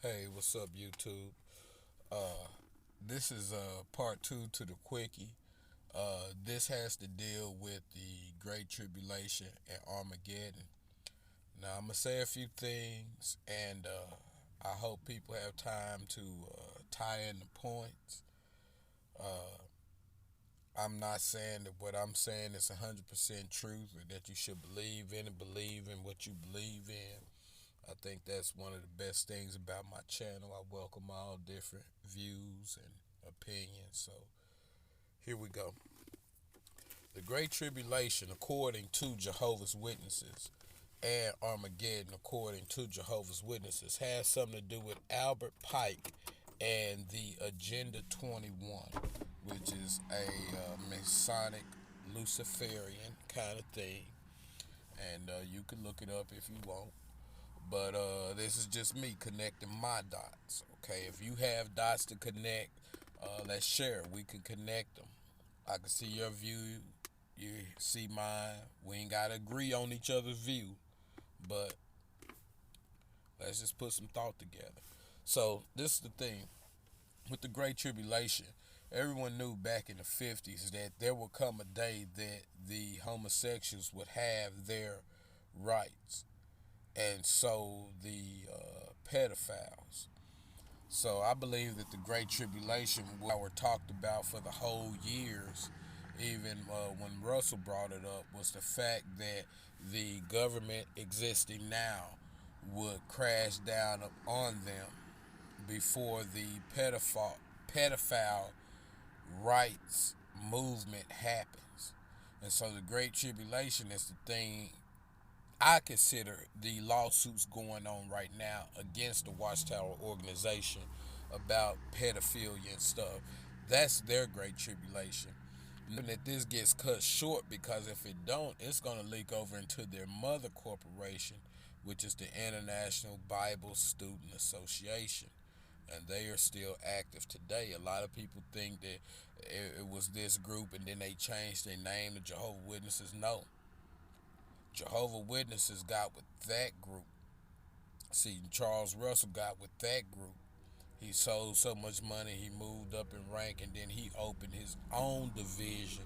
Hey, what's up, YouTube? Uh, this is part two to the Quickie. This has to deal with the Great Tribulation and Armageddon. Now, I'm gonna say a few things, and I hope people have time to tie in the points. Uh, I'm not saying that what I'm saying is 100% truth, or that you should believe in and believe in what you believe in. I think that's one of the best things about my channel. I welcome all different views and opinions. So here we go. The Great Tribulation, according to Jehovah's Witnesses, and Armageddon, according to Jehovah's Witnesses, has something to do with Albert Pike and the Agenda 21, which is a Masonic Luciferian kind of thing. And you can look it up if you want. But this is just me connecting my dots. Okay, if you have dots to connect, let's share. We can connect them. I can see your view. You see mine. We ain't gotta agree on each other's view, but let's just put some thought together. So this is the thing with the Great Tribulation. Everyone knew back in the 50s that there would come a day that the homosexuals would have their rights, and so the pedophiles. So I believe that the Great Tribulation were talked about for the whole years, even when Russell brought it up, was the fact that the government existing now would crash down on them before the pedophile rights movement happens. And so the Great Tribulation is the thing I consider the lawsuits going on right now against the Watchtower organization about pedophilia and stuff. That's their great tribulation. And that this gets cut short, because if it don't, it's going to leak over into their mother corporation, which is the International Bible Student Association. And they are still active today. A lot of people think that it was this group and then they changed their name to Jehovah's Witnesses. No, Jehovah Witnesses got with that group. See, Charles Russell got with that group. He sold so much money, he moved up in rank, and then he opened his own division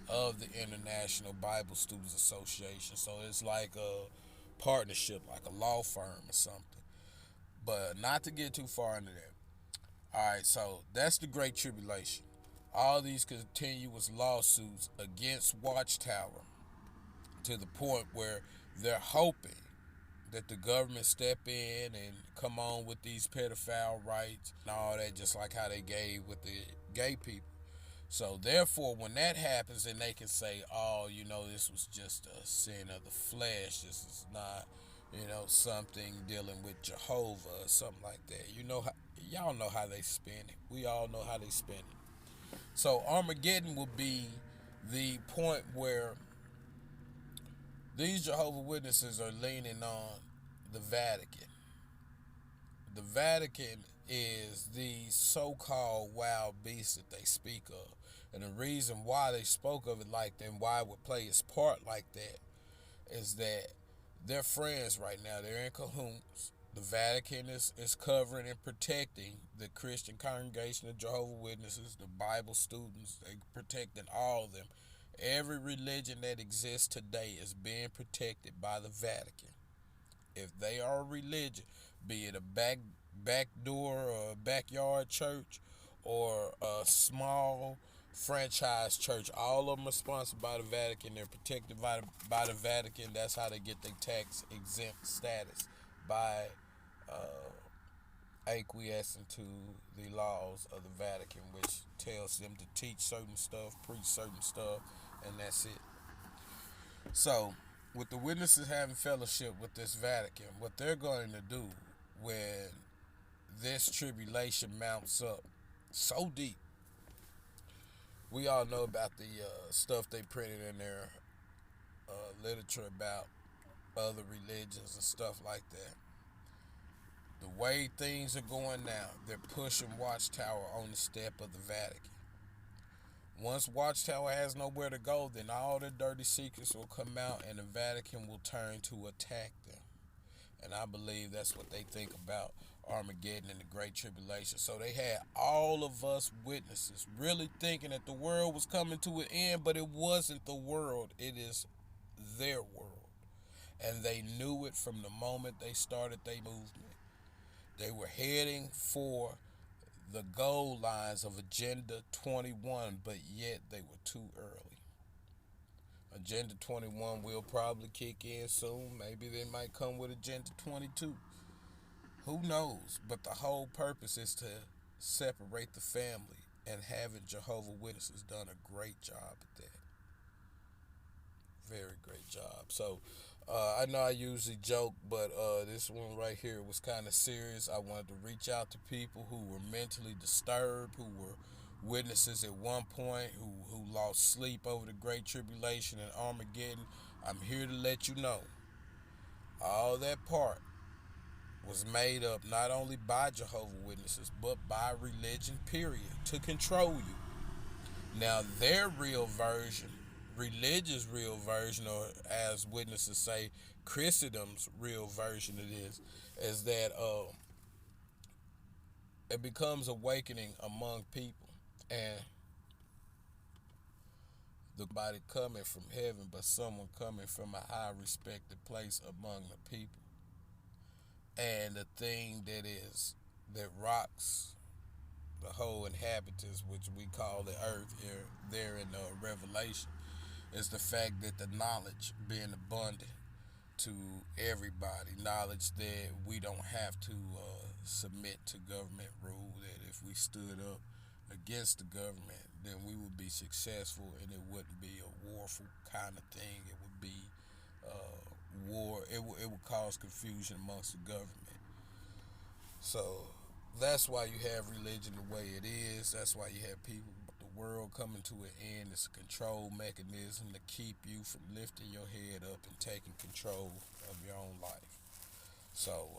of the International Bible Students Association. So it's like a partnership, like a law firm or something. But not to get too far into that. All right, so that's the Great Tribulation. All these continuous lawsuits against Watchtower, to the point where they're hoping that the government step in and come on with these pedophile rights and all that, just like how they gave with the gay people. So therefore, when that happens, then they can say, "Oh, this was just a sin of the flesh. This is not, something dealing with Jehovah or something like that." Y'all know how they spin it. We all know how they spin it. So Armageddon will be the point where these Jehovah Witnesses are leaning on the Vatican. The Vatican is the so-called wild beast that they speak of. And the reason why they spoke of it like that and why it would play its part like that is that they're friends right now. They're in cahoots. The Vatican is covering and protecting the Christian congregation of Jehovah Witnesses, the Bible students. They're protecting all of them. Every religion that exists today is being protected by the Vatican. If they are a religion, be it a back door or a backyard church or a small franchise church, all of them are sponsored by the Vatican. They're protected by the Vatican. That's how they get their tax exempt status, by acquiescing to the laws of the Vatican, which tells them to teach certain stuff, preach certain stuff, and that's it. So, with the witnesses having fellowship with this Vatican, what they're going to do when this tribulation mounts up so deep, we all know about the stuff they printed in their literature about other religions and stuff like that. The way things are going now, they're pushing Watchtower on the step of the Vatican. Once Watchtower has nowhere to go, then all the dirty secrets will come out and the Vatican will turn to attack them. And I believe that's what they think about Armageddon and the Great Tribulation. So they had all of us witnesses really thinking that the world was coming to an end, but it wasn't the world, it is their world. And they knew it from the moment they started their movement. They were heading for the goal lines of Agenda 21, but yet they were too early. Agenda 21 will probably kick in soon. Maybe they might come with Agenda 22. Who knows? But the whole purpose is to separate the family, and having Jehovah Witnesses done a great job at that. Very great job. So I know I usually joke, but this one right here was kind of serious. I wanted to reach out to people who were mentally disturbed, who were witnesses at one point, who lost sleep over the Great Tribulation and Armageddon. I'm here to let you know all that part was made up not only by Jehovah Witnesses, but by religion, period, to control you. Now, their real version, religion's real version, or as witnesses say, Christendom's real version of this, is that it becomes awakening among people. And the body coming from heaven, but someone coming from a high respected place among the people. And the thing that rocks the whole inhabitants, which we call the earth here, there in Revelation, is the fact that the knowledge being abundant to everybody, knowledge that we don't have to submit to government rule, that if we stood up against the government, then we would be successful, and it wouldn't be a warful kind of thing. It would be war. It would cause confusion amongst the government. So that's why you have religion the way it is. That's why you have people, the world coming to an end. It's a control mechanism to keep you from lifting your head up and taking control of your own life. So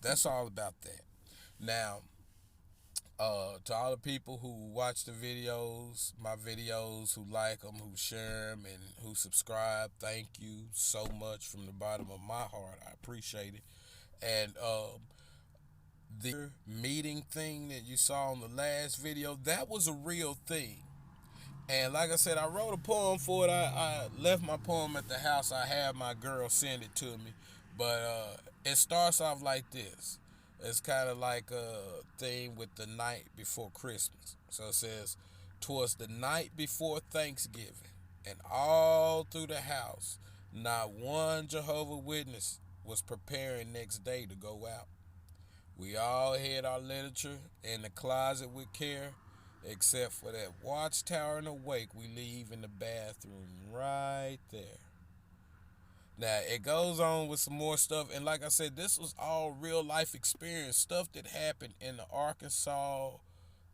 that's all about that. Now, to all the people who watch the videos, my videos, who like them, who share them, and who subscribe, thank you so much from the bottom of my heart. I appreciate it. And the meeting thing that you saw in the last video, that was a real thing. And like I said, I wrote a poem for it. I left my poem at the house. I had my girl send it to me. But it starts off like this. It's kind of like a thing with the night before Christmas. So it says, "'Twas the night before Thanksgiving, and all through the house, not one Jehovah Witness was preparing next day to go out. We all had our literature in the closet with care, except for that watchtower and awake we leave in the bathroom right there." Now, it goes on with some more stuff, and like I said, this was all real life experience, stuff that happened in the Arkansas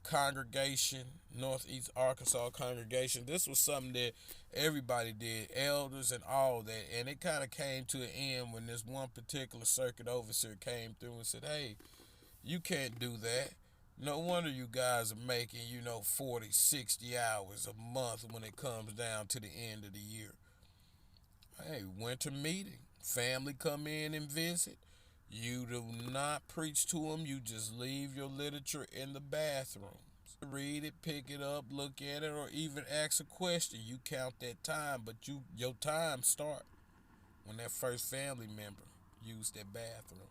congregation, Northeast Arkansas congregation. This was something that everybody did, elders and all that, and it kind of came to an end when this one particular circuit overseer came through and said, "Hey, you can't do that. No wonder you guys are making, 40, 60 hours a month when it comes down to the end of the year. Hey, winter meeting. Family come in and visit. You do not preach to them. You just leave your literature in the bathrooms. Read it, pick it up, look at it, or even ask a question. You count that time, but your time start when that first family member used that bathroom."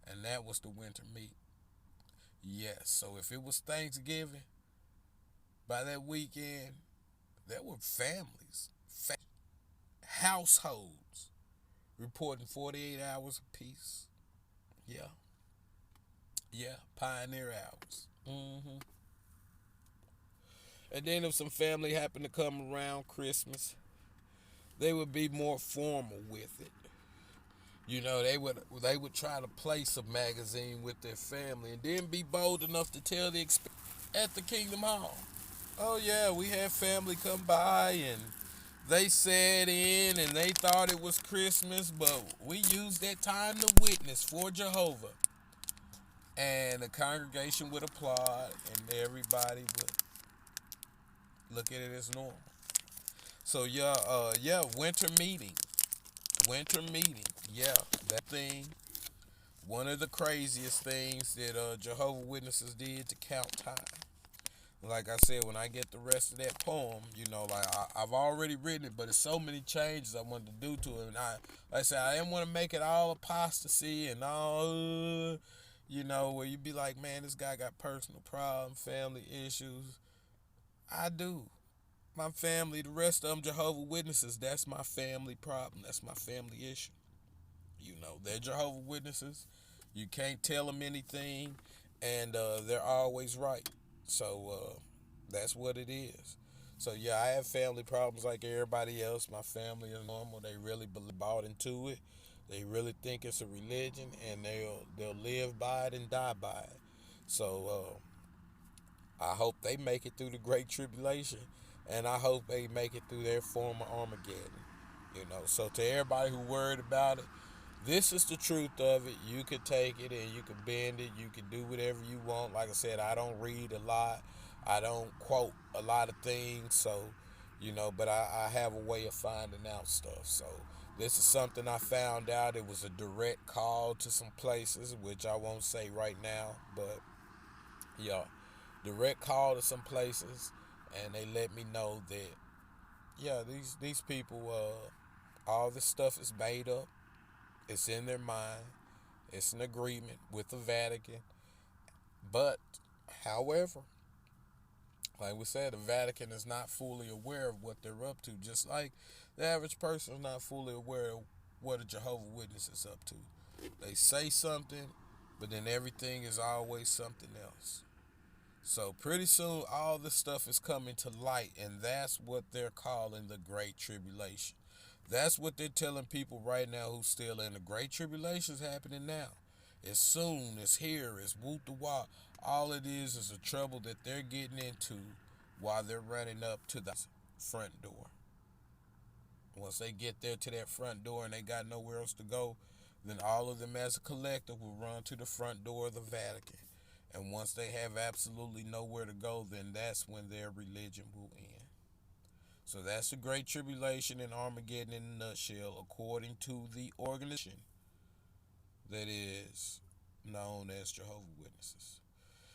And that was the winter meet. Yes, so if it was Thanksgiving, by that weekend, there were families, households, reporting 48 hours apiece. Yeah. Yeah, pioneer hours. And then if some family happened to come around Christmas, they would be more formal with it. They would try to place a magazine with their family and then be bold enough to tell the at the Kingdom Hall. "Oh yeah, we had family come by and they sat in and they thought it was Christmas, but we used that time to witness for Jehovah." And the congregation would applaud and everybody would look at it as normal. So winter meeting. Yeah, that thing. One of the craziest things that Jehovah Witnesses did to count time. Like I said, when I get the rest of that poem, like I've already written it, but there's so many changes I wanted to do to it. And like I said, I didn't want to make it all apostasy and all, where you be like, man, this guy got personal problems, family issues. I do. My family, the rest of them Jehovah Witnesses, that's my family problem. That's my family issue. They're Jehovah Witnesses. You can't tell them anything, and they're always right. So that's what it is. So yeah, I have family problems like everybody else. My family is normal. They really bought into it. They really think it's a religion, and they'll live by it and die by it. So I hope they make it through the Great Tribulation, and I hope they make it through their form of Armageddon. So to everybody who worried about it, this is the truth of it. You could take it and you could bend it. You can do whatever you want. Like I said, I don't read a lot. I don't quote a lot of things. So, but I have a way of finding out stuff. So this is something I found out. It was a direct call to some places, which I won't say right now. But, yeah, direct call to some places. And they let me know that, yeah, these people, all this stuff is made up. It's in their mind. It's an agreement with the Vatican. But, however, like we said, the Vatican is not fully aware of what they're up to. Just like the average person is not fully aware of what a Jehovah's Witness is up to. They say something, but then everything is always something else. So pretty soon, all this stuff is coming to light, and that's what they're calling the Great Tribulation. That's what they're telling people right now who's still in the Great Tribulation is happening now. It's soon, it's here, it's whoop the wah. All it is a trouble that they're getting into while they're running up to the front door. Once they get there to that front door and they got nowhere else to go, then all of them as a collective will run to the front door of the Vatican. And once they have absolutely nowhere to go, then that's when their religion will end. So that's the Great Tribulation and Armageddon in a nutshell, according to the organization that is known as Jehovah's Witnesses.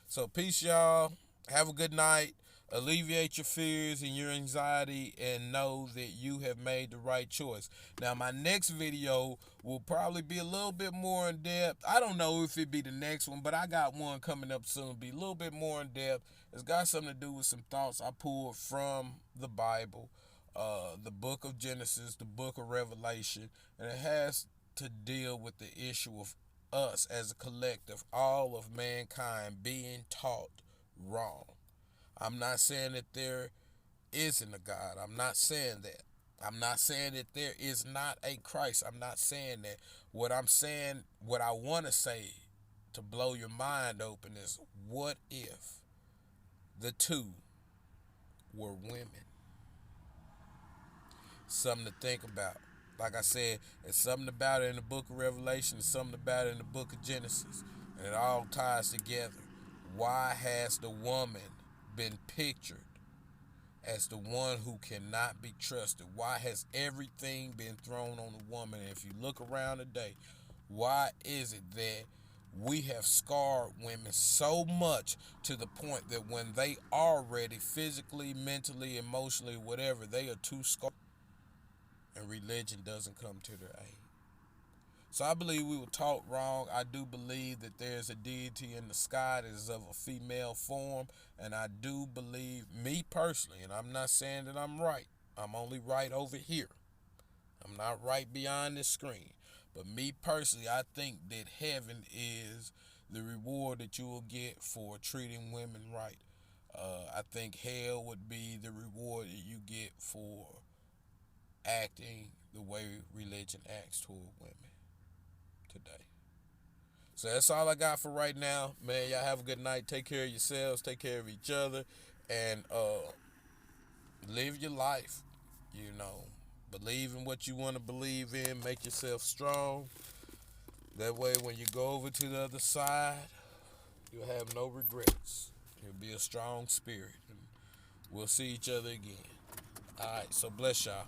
So peace, y'all. Have a good night. Alleviate your fears and your anxiety and know that you have made the right choice. Now, my next video will probably be a little bit more in depth. I don't know if it'll be the next one, but I got one coming up soon. It'll be a little bit more in depth. It's got something to do with some thoughts I pulled from the Bible, the book of Genesis, the book of Revelation, and it has to deal with the issue of us as a collective, all of mankind being taught wrong. I'm not saying that there isn't a God. I'm not saying that. I'm not saying that there is not a Christ. I'm not saying that. What I'm saying, what I want to say to blow your mind open is, what if the two were women? Something to think about. Like I said, it's something about it in the book of Revelation, it's something about it in the book of Genesis, and it all ties together. Why has the woman been pictured as the one who cannot be trusted? Why has everything been thrown on the woman? And if you look around today, why is it that we have scarred women so much to the point that when they are ready, physically, mentally, emotionally, whatever, they are too scarred, and religion doesn't come to their aid? So I believe we were taught wrong. I do believe that there's a deity in the sky that is of a female form. And I do believe, me personally, and I'm not saying that I'm right. I'm only right over here. I'm not right beyond this screen. But me personally, I think that heaven is the reward that you will get for treating women right. I think hell would be the reward that you get for acting the way religion acts toward women today. So that's all I got for right now. Man, y'all have a good night. Take care of yourselves. Take care of each other. And live your life. Believe in what you want to believe in. Make yourself strong. That way when you go over to the other side, you'll have no regrets. You'll be a strong spirit. And we'll see each other again. All right, so bless y'all.